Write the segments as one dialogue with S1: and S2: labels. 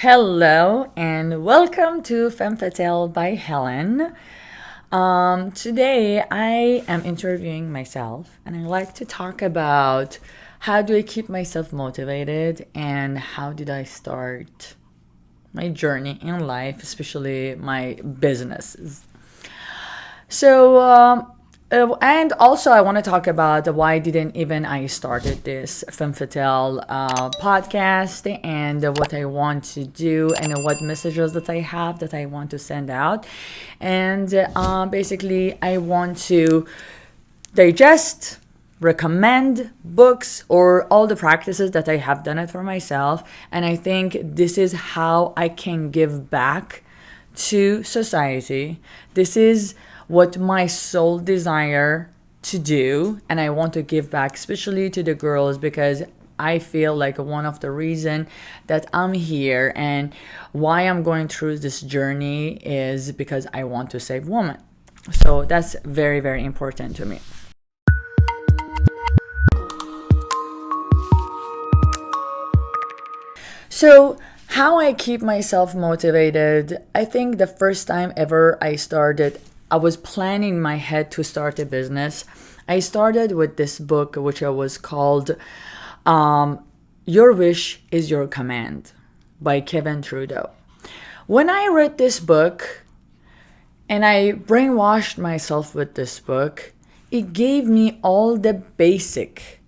S1: Hello and welcome to Femme Fatale by Helen. Today I am interviewing myself and I like to talk about how do I keep myself motivated and how did I start my journey in life, especially my businesses. And also I want to talk about why didn't even I started this Femme Fatale podcast and what I want to do and what messages that I have that I want to send out. And basically I want to digest, recommend books or all the practices that I have done it for myself. And I think this is how I can give back to society. This is what my soul desire to do, and I want to give back especially to the girls because I feel like one of the reason that I'm here and why I'm going through this journey is because I want to save women. So that's very, very important to me. So how I keep myself motivated, I think the first time ever I was planning in my head to start a business. I started with this book, which was called Your Wish is Your Command by Kevin Trudeau. When I read this book and I brainwashed myself with this book, it gave me all the basic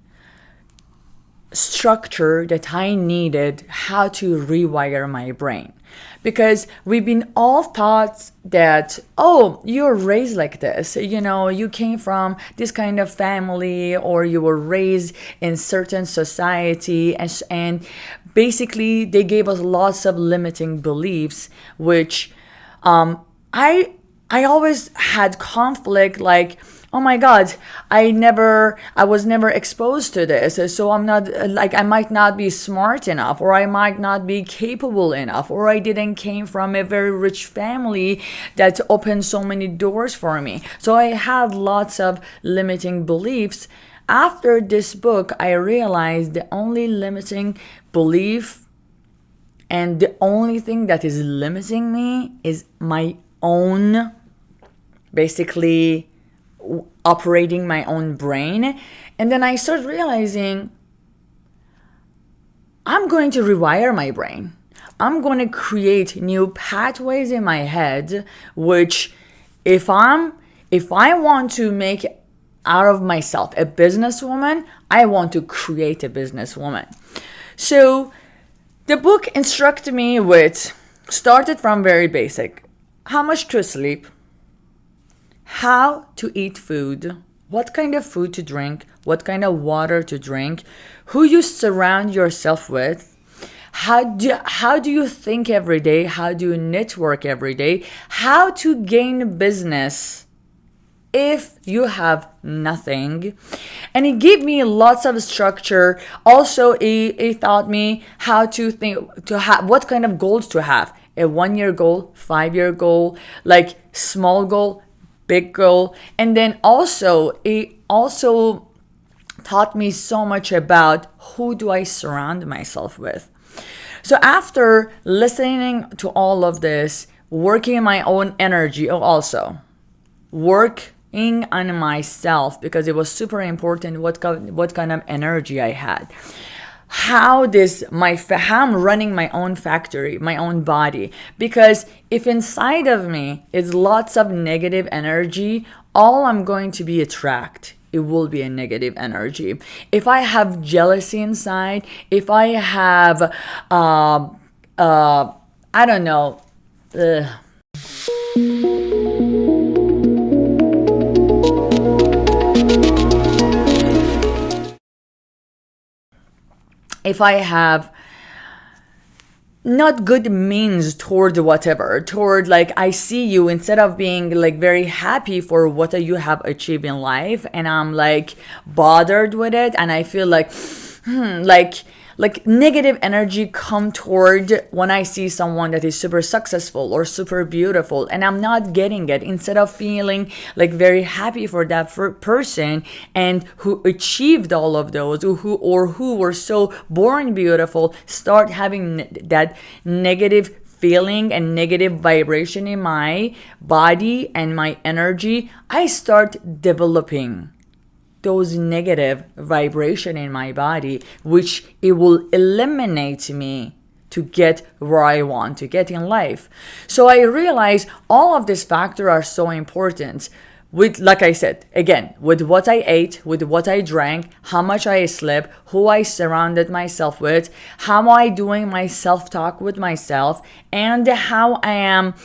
S1: structure that I needed how to rewire my brain. Because we've been all taught that, oh, you're raised like this, you came from this kind of family or you were raised in certain society and basically they gave us lots of limiting beliefs, which I always had conflict like, oh my God, I was never exposed to this. So I'm not I might not be smart enough, or I might not be capable enough, or I didn't came from a very rich family that opened so many doors for me. So I had lots of limiting beliefs. After this book, I realized the only limiting belief and the only thing that is limiting me is my own, basically, operating my own brain. And then I started realizing I'm going to rewire my brain. I'm going to create new pathways in my head, which if I want to make out of myself a businesswoman, I want to create a businesswoman. So the book instructed me started from very basic. How much to sleep, how to eat food, what kind of food to drink, what kind of water to drink, who you surround yourself with, how do you think every day, how do you network every day, how to gain business if you have nothing. And it gave me lots of structure. Also, it taught me how to think, to have what kind of goals to have. A 1-year goal, 5-year goal, like small goal, big goal. And then it also taught me so much about who do I surround myself with. So after listening to all of this, working my own energy, also working on myself, because it was super important what kind of energy I had. How I'm running my own factory, my own body. Because if inside of me is lots of negative energy, all I'm going to be attract, it will be a negative energy. If I have jealousy inside, if I have, I don't know, if I have not good means toward whatever, toward like I see you instead of being like very happy for what you have achieved in life, and I'm like bothered with it, and I feel like like negative energy come toward when I see someone that is super successful or super beautiful and I'm not getting it. Instead of feeling like very happy for that person and who achieved all of those, who were so born beautiful, start having that negative feeling and negative vibration in my body and my energy, I start developing those negative vibration in my body, which it will eliminate me to get where I want to get in life. So I realize all of these factors are so important. With, like I said, again, with what I ate, with what I drank, how much I slept, who I surrounded myself with, how I doing my self-talk with myself, and how I am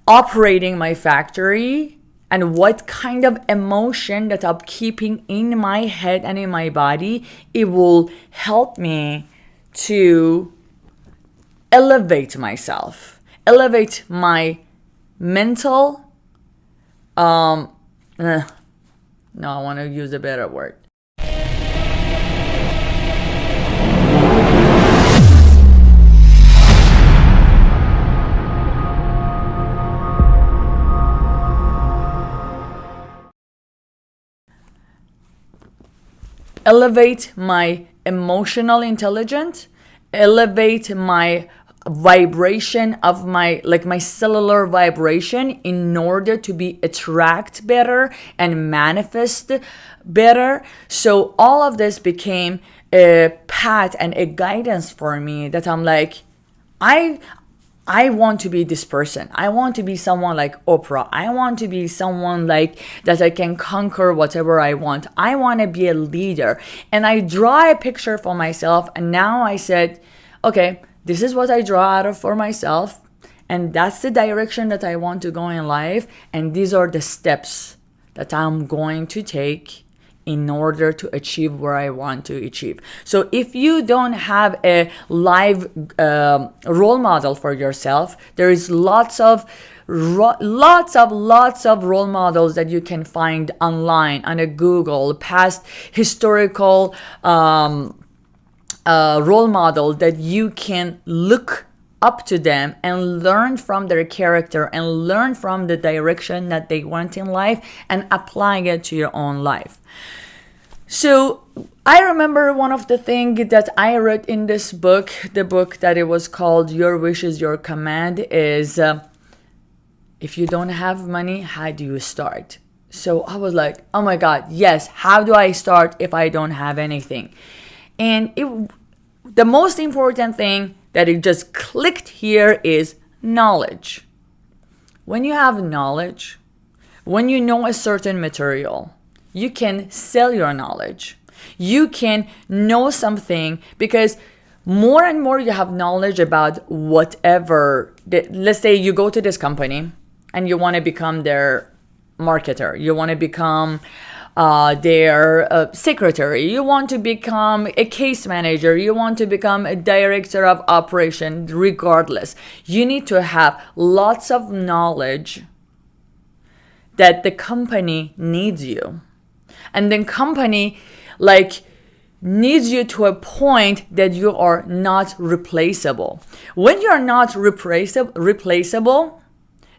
S1: operating my factory, and what kind of emotion that I'm keeping in my head and in my body. It will help me to elevate myself, elevate my mental, no, I want to use a better word. Elevate my emotional intelligence, elevate my vibration of my cellular vibration in order to be attract better and manifest better. So all of this became a path and a guidance for me that I'm like, I want to be this person. I want to be someone like Oprah. I want to be someone like that I can conquer whatever I want. I want to be a leader. And I draw a picture for myself. And now I said, okay, this is what I draw out of for myself. And that's the direction that I want to go in life. And these are the steps that I'm going to take in order to achieve where I want to achieve. So if you don't have a live role model for yourself, there is lots of role models that you can find online on a Google, past historical role model that you can look up to them and learn from their character and learn from the direction that they went in life and applying it to your own life. So I remember one of the things that I read in this book, the book that it was called Your Wish is Your Command, is if you don't have money, how do you start? So I was like, oh my God, yes, how do I start if I don't have anything? And the most important thing that it just clicked here is knowledge. When you have knowledge, when you know a certain material, you can sell your knowledge. You can know something because more and more you have knowledge about whatever. Let's say you go to this company and you want to become their marketer. You want to become their secretary. You want to become a case manager. You want to become a director of operation. Regardless, you need to have lots of knowledge that the company needs you. And then company needs you to a point that you are not replaceable. When you're not replaceable,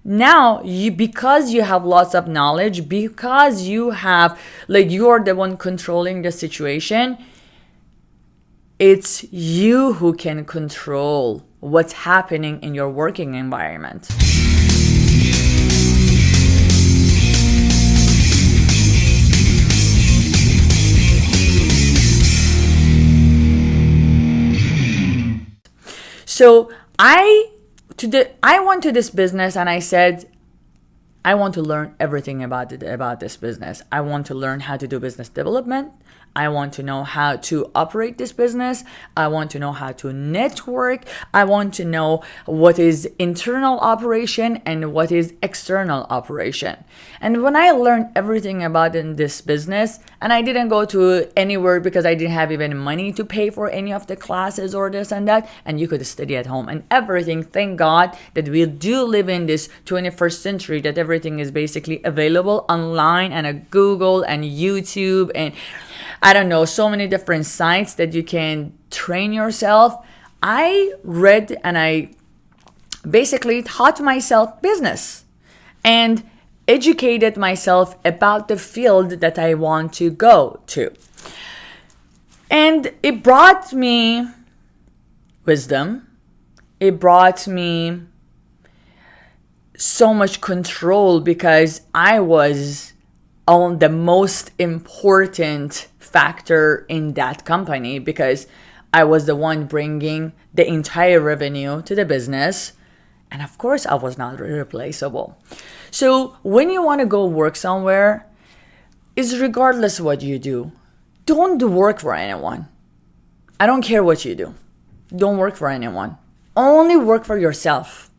S1: now because you have lots of knowledge, because you have you're the one controlling the situation, it's you who can control what's happening in your working environment. So I went to this business and I said, I want to learn everything about this business. I want to learn how to do business development. I want to know how to operate this business. I want to know how to network. I want to know what is internal operation and what is external operation. And when I learned everything about in this business, and I didn't go to anywhere because I didn't have even money to pay for any of the classes or this and that, and you could study at home and everything. Thank God that we do live in this 21st century, that everything is basically available online and at Google and YouTube and I don't know, so many different sites that you can train yourself. I read and I basically taught myself business and educated myself about the field that I want to go to. And it brought me wisdom. It brought me so much control because I was on the most important factor in that company, because I was the one bringing the entire revenue to the business. And of course, I was not replaceable. So when you want to go work somewhere, it's regardless what you do. Don't work for anyone. I don't care what you do. Don't work for anyone. Only work for yourself.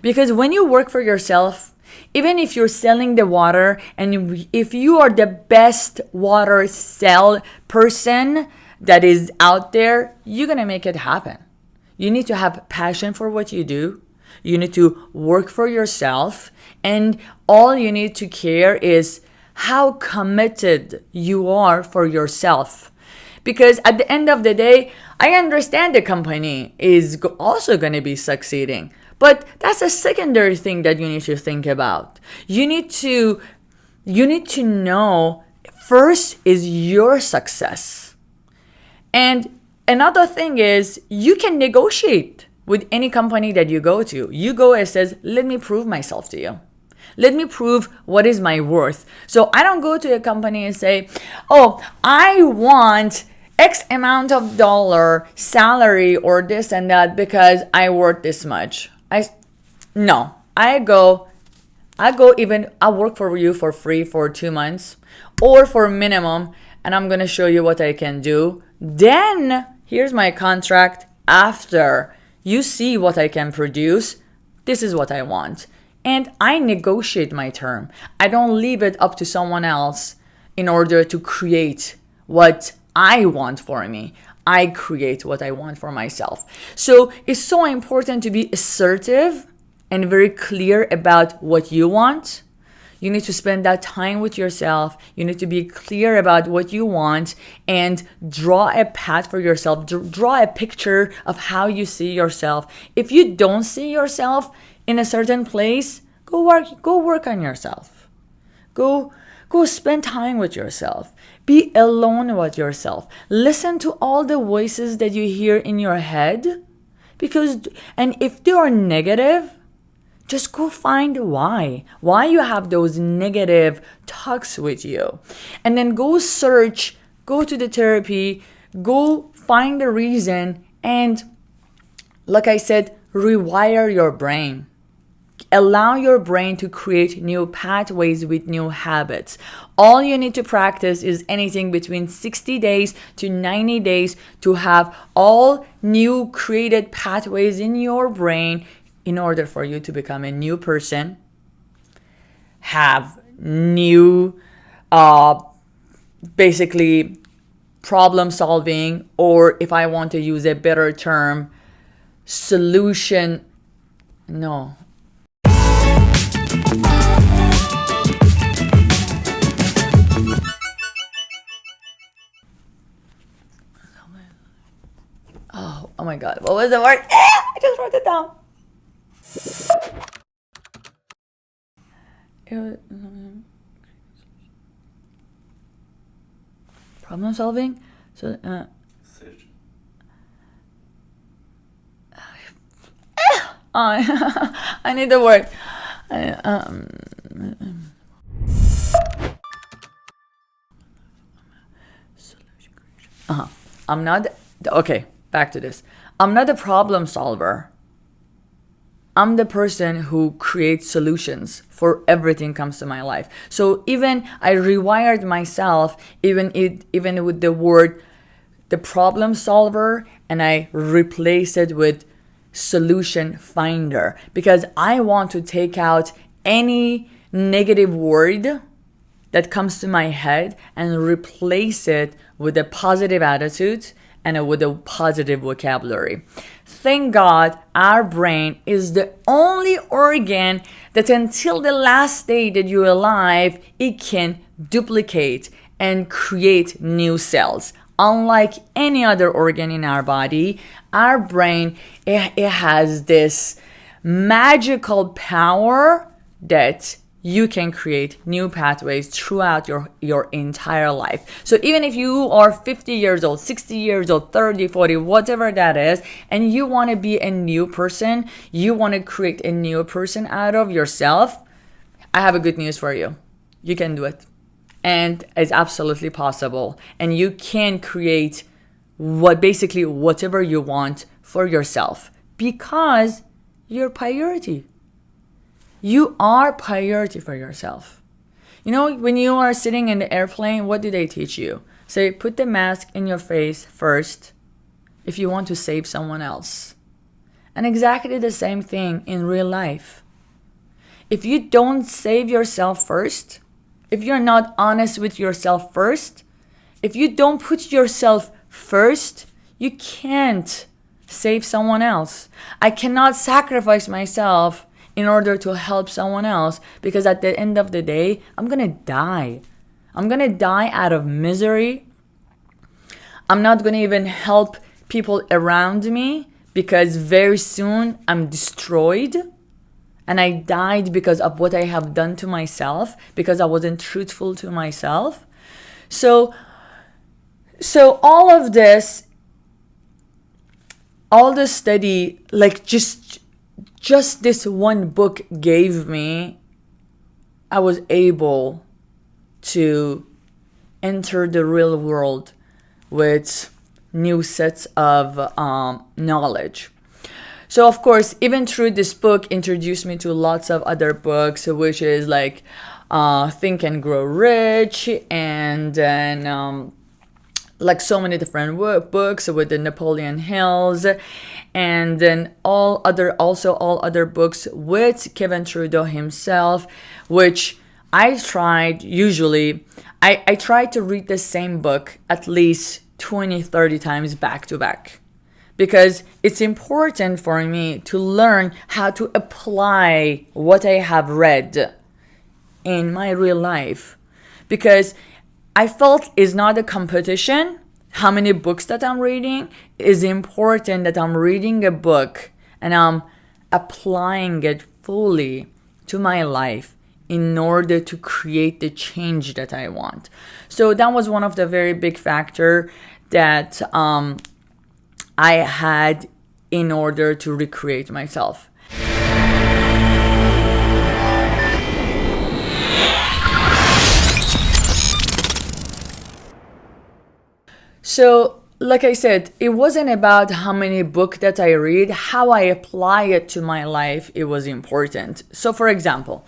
S1: Because when you work for yourself, even if you're selling the water, and if you are the best water sell person that is out there, you're going to make it happen. You need to have passion for what you do. You need to work for yourself. And all you need to care is how committed you are for yourself. Because at the end of the day, I understand the company is also going to be succeeding. But that's a secondary thing that you need to think about. You need to know first is your success. And another thing is you can negotiate with any company that you go to. You go and says, let me prove myself to you. Let me prove what is my worth. So I don't go to a company and say, oh, I want X amount of dollar salary or this and that because I worth this much. I work for you for free for 2 months or for minimum, and I'm going to show you what I can do. Then here's my contract. After you see what I can produce, this is what I want. And I negotiate my term. I don't leave it up to someone else in order to create what I want for me. I create what I want for myself. So it's so important to be assertive and very clear about what you want. You need to spend that time with yourself. You need to be clear about what you want and draw a path for yourself. Draw a picture of how you see yourself. If you don't see yourself in a certain place, go work on yourself. Go spend time with yourself. Be alone with yourself. Listen to all the voices that you hear in your head. And if they are negative, just go find why you have those negative talks with you. And then go search, go to the therapy, go find the reason, and like I said, rewire your brain. Allow your brain to create new pathways with new habits. All you need to practice is anything between 60 days to 90 days to have all new created pathways in your brain in order for you to become a new person, have new, basically problem solving, or if I want to use a better term, solution. No. Oh my God, what was the word? I just wrote it down. Problem solving? So, I need the word. I'm not, okay, back to this. I'm not a problem solver. I'm the person who creates solutions for everything comes to my life. So even I rewired myself, even with the word, the problem solver, and I replace it with solution finder, because I want to take out any negative word that comes to my head and replace it with a positive attitude and with a positive vocabulary. Thank God our brain is the only organ that until the last day that you're alive, it can duplicate and create new cells. Unlike any other organ in our body, our brain, it has this magical power that you can create new pathways throughout your entire life. So even if you are 50 years old, 60 years old, 30, 40, whatever that is, and you want to be a new person, you want to create a new person out of yourself, I have a good news for you. You can do it. And it's absolutely possible. And you can create whatever you want for yourself because you're priority. You are priority for yourself. You know, when you are sitting in the airplane, what do they teach you? Say, put the mask in your face first if you want to save someone else. And exactly the same thing in real life. If you don't save yourself first, if you're not honest with yourself first, if you don't put yourself first, you can't save someone else. I cannot sacrifice myself in order to help someone else because at the end of the day, I'm going to die. I'm going to die out of misery. I'm not going to even help people around me because very soon I'm destroyed. And I died because of what I have done to myself, because I wasn't truthful to myself. So all of this, all the study, like just this one book gave me, I was able to enter the real world with new sets of knowledge. So of course, even through this book introduced me to lots of other books, which is like Think and Grow Rich, and then like so many different books with the Napoleon Hills, and then all other books with Kevin Trudeau himself, which I tried usually. I try to read the same book at least 20-30 times back to back. Because it's important for me to learn how to apply what I have read in my real life. Because I felt it's not a competition. How many books that I'm reading is important that I'm reading a book and I'm applying it fully to my life in order to create the change that I want. So that was one of the very big factor that I had in order to recreate myself. So, like I said, it wasn't about how many books that I read, how I apply it to my life, it was important. So, for example,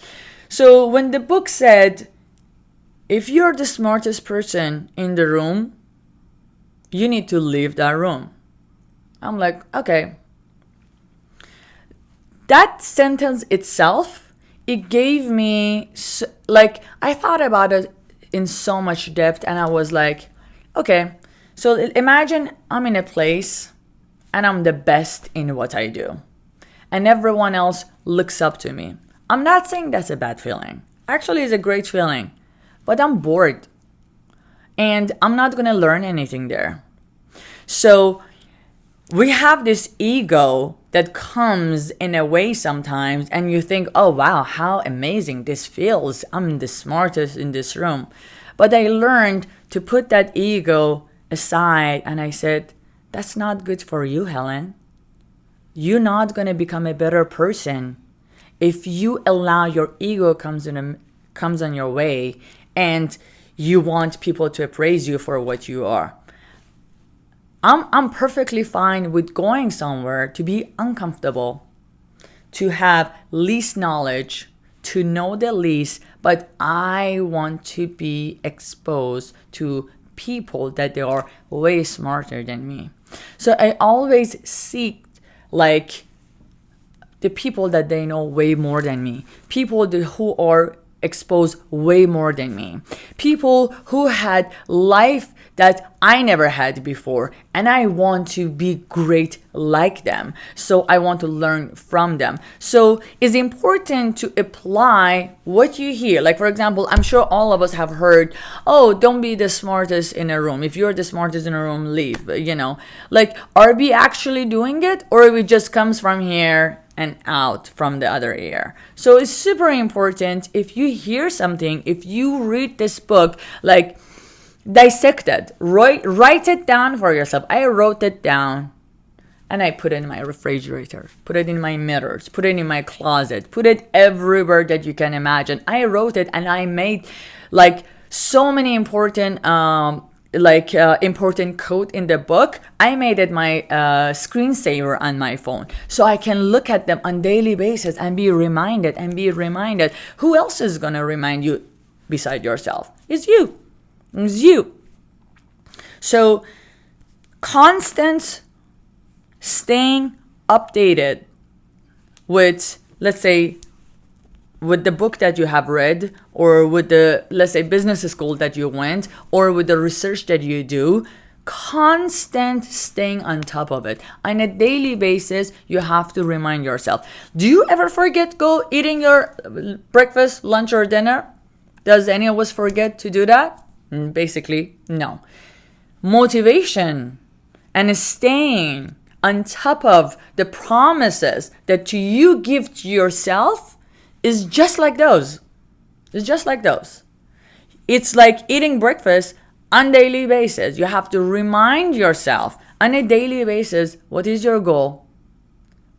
S1: when the book said, if you're the smartest person in the room, you need to leave that room. I'm like, okay. That sentence itself, it gave me, I thought about it in so much depth and I was like, okay, so imagine I'm in a place and I'm the best in what I do and everyone else looks up to me. I'm not saying that's a bad feeling. Actually, it's a great feeling, but I'm bored and I'm not going to learn anything there. So we have this ego that comes in a way sometimes and you think, oh wow, how amazing this feels. I'm the smartest in this room. But I learned to put that ego aside and I said, that's not good for you, Helen. You're not going to become a better person if you allow your ego comes on your way and you want people to appraise you for what you are. I'm perfectly fine with going somewhere to be uncomfortable, to have least knowledge, to know the least, but I want to be exposed to people that they are way smarter than me. So I always seek the people that they know way more than me, people who are exposed way more than me. People who had life that I never had before, and I want to be great like them. So I want to learn from them. So it's important to apply what you hear. Like, for example, I'm sure all of us have heard, oh, don't be the smartest in a room. If you're the smartest in a room, leave, Like, are we actually doing it, or it just comes from here and out from the other ear? So it's super important, if you hear something, if you read this book, like, dissect it, write it down for yourself. I wrote it down and I put it in my refrigerator, put it in my mirrors, put it in my closet, put it everywhere that you can imagine. I wrote it and I made like so many important important quote in the book. I made it my screensaver on my phone, so I can look at them on daily basis and be reminded. Who else is gonna remind you beside yourself? It's you. So constant staying updated with, let's say, with the book that you have read, or with the, let's say, business school that you went, or with the research that you do, constant staying on top of it. On a daily basis, you have to remind yourself. Do you ever forget go eating your breakfast, lunch, or dinner? Does any of us forget to do that? Basically, no. Motivation and staying on top of the promises that you give to yourself is just like those. It's like eating breakfast on a daily basis. You have to remind yourself on a daily basis, what is your goal?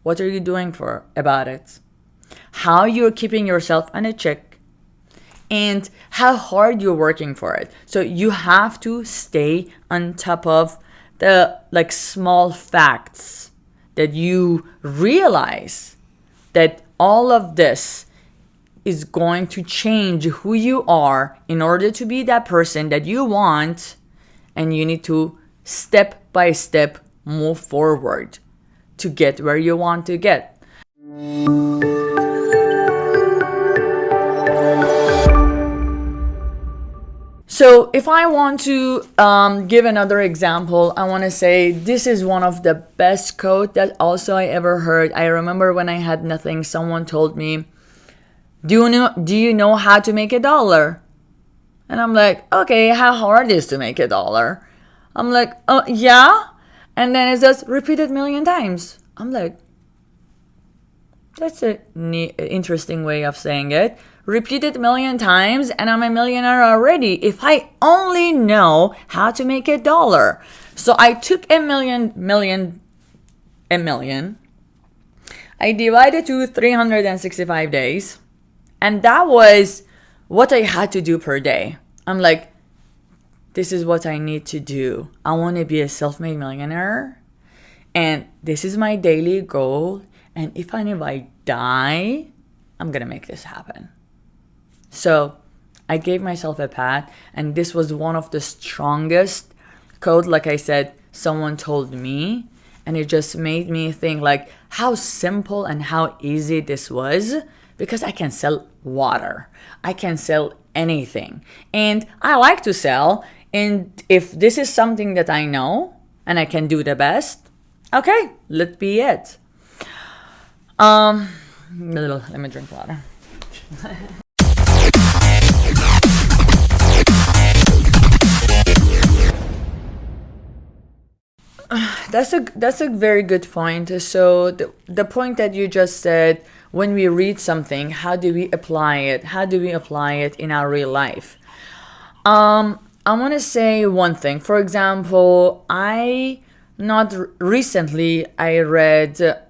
S1: What are you doing about it? How you're keeping yourself on a check, and how hard you're working for it. So you have to stay on top of the small facts that you realize that all of this is going to change who you are in order to be that person that you want, and you need to step by step move forward to get where you want to get. So if I want to give another example, I want to say this is one of the best quote that also I ever heard. I remember when I had nothing, someone told me, do you know how to make $1? And I'm like, okay, how hard is to make $1? I'm like, oh yeah. And then it says, repeat it 1,000,000 times. I'm like, that's an interesting way of saying it. Repeat it 1,000,000 times and I'm a millionaire already. If I only know how to make $1. So I took a million. I divided to 365 days. And that was what I had to do per day. I'm like, this is what I need to do. I want to be a self-made millionaire. And this is my daily goal. And if I die, I'm going to make this happen. So I gave myself a pat, and this was one of the strongest quote, like I said, someone told me, and it just made me think like how simple and how easy this was, because I can sell water. I can sell anything. And I like to sell, and if this is something that I know and I can do the best, okay, let be it. Let me drink water. That's a very good point. So the point that you just said, when we read something, how do we apply it? How do we apply it in our real life? I want to say one thing. For example, recently I read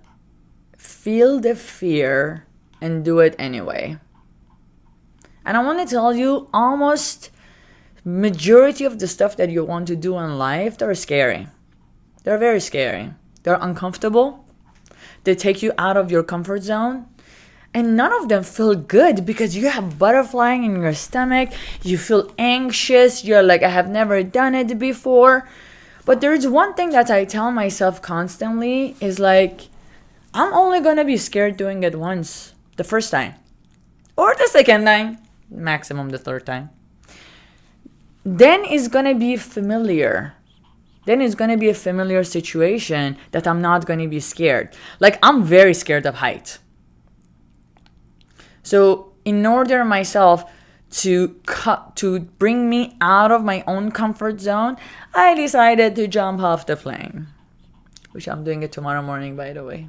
S1: Feel the Fear and Do It Anyway. And I want to tell you, almost majority of the stuff that you want to do in life, they're scary. They're very scary. They're uncomfortable. They take you out of your comfort zone. And none of them feel good because you have butterflying in your stomach. You feel anxious. You're like, I have never done it before. But there's one thing that I tell myself constantly is like, I'm only going to be scared doing it once, the first time. Or the second time. maximum the third time. Then it's gonna be familiar. Then it's gonna be a familiar situation that I'm not gonna be scared. Like, I'm very scared of height. So in order myself to bring me out of my own comfort zone, I decided to jump off the plane, which I'm doing it tomorrow morning, by the way.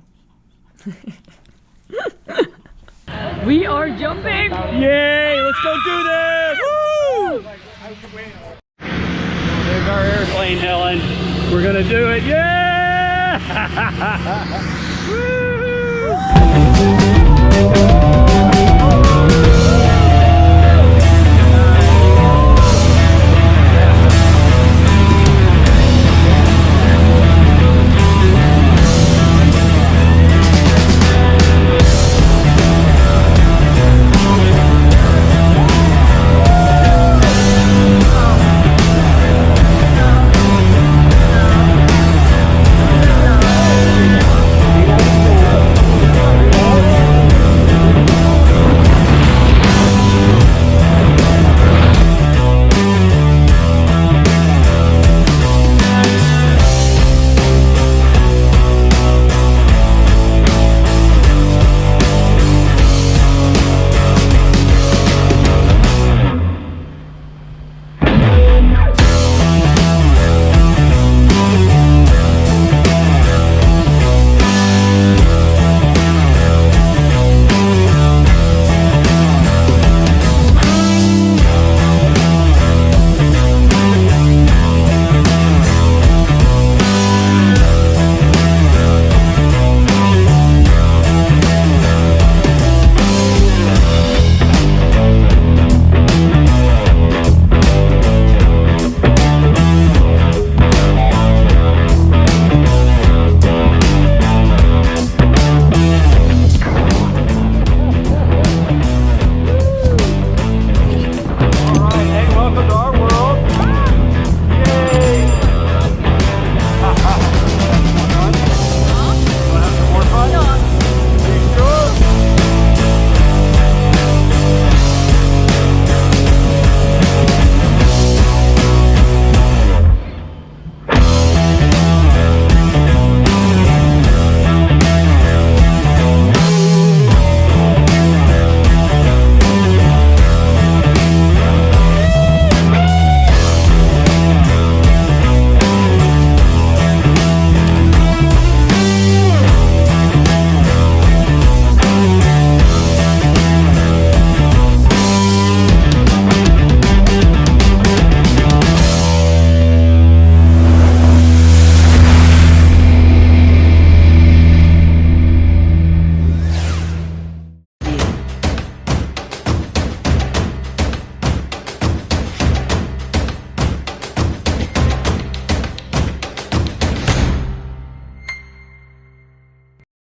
S1: We are jumping!
S2: Yay! Let's go do this! Woo! There's our airplane, Helen. We're gonna do it! Yeah! Woo!